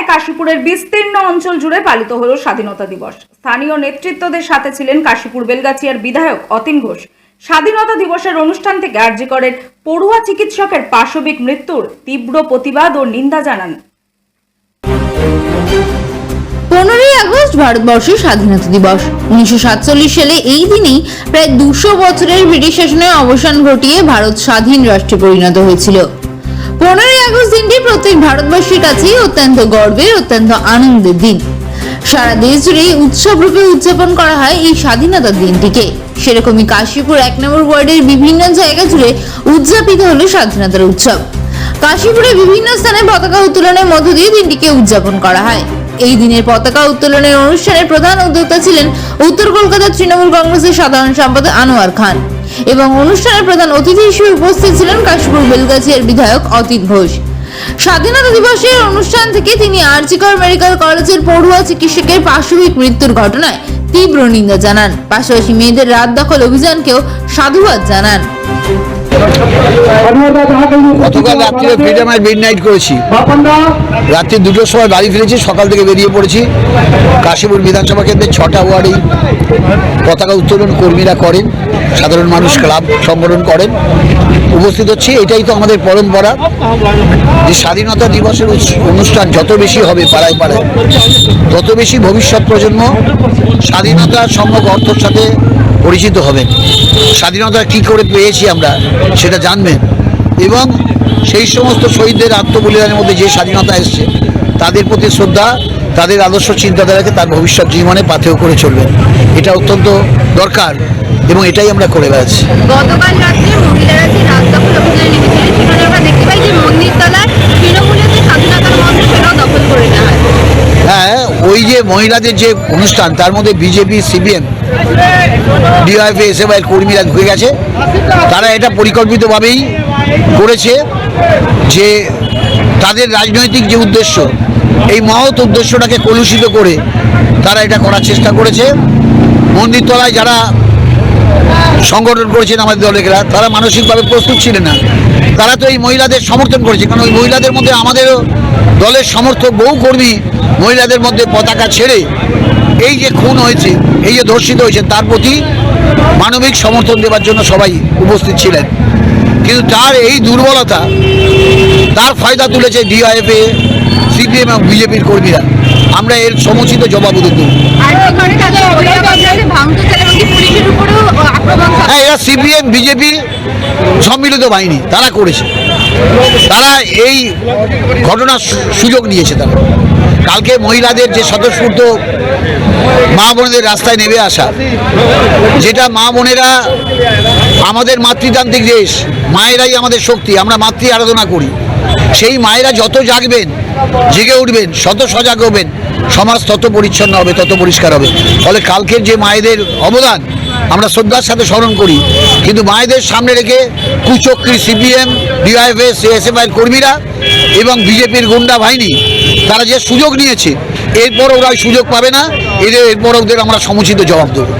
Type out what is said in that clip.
কাশীপুরের বিস্তীর্ণ অঞ্চল জুড়ে পালিত হলো স্বাধীনতা দিবস। স্থানীয় নেতৃত্বদের সাথে ছিলেন কাশীপুর বেলগাছিয়ার বিধায়ক অতীন ঘোষ। স্বাধীনতা দিবসের অনুষ্ঠান থেকে আরজি করের পড়ুয়া চিকিৎসকের পাশবিক মৃত্যুর তীব্র প্রতিবাদ ও নিন্দা জানান। 15ই আগস্ট ভারতবর্ষের স্বাধীনতা দিবস। 1947 সালে এই দিনেই প্রায় 200 বছরের ব্রিটিশ শাসনের অবসান ঘটিয়ে ভারত স্বাধীন রাষ্ট্রে পরিণত হয়েছিল। 15ই আগস্ট দিনটি প্রত্যেক ভারতবাসীর কাছেই অত্যন্ত গর্বের, অত্যন্ত আনন্দের দিন। সারা দেশ জুড়ে উৎসব রূপে উদযাপন করা হয় এই স্বাধীনতার দিনটিকে। সেরকমই কাশীপুর 1 নম্বর ওয়ার্ডের বিভিন্ন জায়গা জুড়ে উদযাপিত হলো স্বাধীনতার উৎসব। কাশীপুরে বিভিন্ন স্থানে পতাকা উত্তোলনের মধ্য দিয়ে দিনটিকে উদযাপন করা হয়। এই দিনের পতাকা উত্তোলনের অনুষ্ঠানের প্রধান উদ্যোক্তা ছিলেন উত্তর কলকাতার তৃণমূল কংগ্রেসের সাধারণ সম্পাদক আনোয়ার খান এবং অনুষ্ঠানের প্রধান অতিথি হিসেবে উপস্থিত ছিলেন কাশীপুর বেলগাছিয়ার বিধায়ক অতীন ঘোষ। স্বাধীনতা দিবসের অনুষ্ঠান থেকে তিনি আরজি কর মেডিকেল কলেজের পড়ুয়া চিকিৎসকের পাশবিক মৃত্যুর ঘটনায় তীব্র নিন্দা জানান। পাশাপাশি মেয়েদের রাত দখল অভিযানকেও সাধুবাদ জানান। গতকাল রাত্রিরে ফ্রিডম অ্যাট মিডনাইট করেছি, রাত্রি 2টোর সময় বাড়ি ফিরেছি। সকাল থেকে বেরিয়ে পড়েছি। কাশীপুর বিধানসভা কেন্দ্রের 6টা ওয়ার্ডেই পতাকা উত্তোলন কর্মীরা করেন, সাধারণ মানুষ ক্লাব সংগঠন করেন, উপস্থিত হচ্ছে। এটাই তো আমাদের পরম্পরা যে স্বাধীনতা দিবসের অনুষ্ঠান যত বেশি হবে পাড়ায় পাড়ায়, তত বেশি ভবিষ্যৎ প্রজন্ম স্বাধীনতার সম্যক অর্থের সাথে পরিচিত হবেন, স্বাধীনতা কী করে পেয়েছি আমরা সেটা জানবেন এবং সেই সমস্ত শহীদদের আত্মবলিদানের মধ্যে যে স্বাধীনতা এসছে তাদের প্রতি শ্রদ্ধা, তাদের আদর্শ চিন্তাধারাকে তার ভবিষ্যৎ জীবনে পাথেয় করে চলবেন। এটা অত্যন্ত দরকার এবং এটাই আমরা করে বেড়াচ্ছি। গতকাল রাত্রে মহিলারা যে রাত দখল অভিযানে নেমেছিলেন সেখানে আমরা দেখতে পাই যে মন্দিরতলার তৃণমূলের যে স্বাধীনতার মঞ্চ সেটাও দখল করে নেওয়া হয়। হ্যাঁ, ওই যে মহিলাদের যে অনুষ্ঠান তার মধ্যে বিজেপি, সিপিএম, ডিওয়াইএফআই, এসএফআই কর্মীরা ঢুকে গেছে। তারা এটা পরিকল্পিতভাবেই করেছে যে তাদের রাজনৈতিক যে উদ্দেশ্য, এই মহৎ উদ্দেশ্যটাকে কলুষিত করে তারা এটা করার চেষ্টা করেছে। মন্দিরতলায় যারা সংগঠন করেছেন আমাদের দলেরা, তারা মানসিকভাবে প্রস্তুত ছিলেন না। তারা তো এই মহিলাদের সমর্থন করেছে, কারণ ওই মহিলাদের মধ্যে আমাদেরও দলের সমর্থক বহু কর্মী মহিলাদের মধ্যে পতাকা ছেড়ে এই যে খুন হয়েছে, এই যে ধর্ষিত হয়েছে তার প্রতি মানবিক সমর্থন দেওয়ার জন্য সবাই উপস্থিত ছিলেন। কিন্তু তার এই দুর্বলতা, তার ফায়দা তুলেছে ডিওয়াইএফআই, সিপিএম এবং বিজেপির কর্মীরা। আমরা এর সমুচিত জবাব দেব। হ্যাঁ, এরা সিপিএম বিজেপি সম্মিলিত বাহিনী, তারা করেছে। তারা এই ঘটনার সুযোগ নিয়েছে। তারা কালকে মহিলাদের যে স্বতঃস্ফূর্ত মা বোনেদের রাস্তায় নেমে আসা, যেটা মা বোনেরা আমাদের মাতৃতান্ত্রিক দেশ, মায়েরাই আমাদের শক্তি, আমরা মাতৃ আরাধনা করি। সেই মায়েরা যত জাগবেন, জেগে উঠবেন, শত সজাগ হবেন, সমাজ তত পরিচ্ছন্ন হবে, তত পরিষ্কার হবে। ফলে কালকের যে মায়েদের অবদান আমরা শ্রদ্ধার সাথে স্মরণ করি, কিন্তু মায়েদের সামনে রেখে কুচক্রী সিপিএম, ডিওয়াইএফআই, এসএফআই কর্মীরা এবং বিজেপির গুন্ডা বাহিনী তারা যে সুযোগ নিয়েছে, এরপর ওরা সুযোগ পাবে না। এরপর ওদের আমরা সমুচিত জবাব দেবো।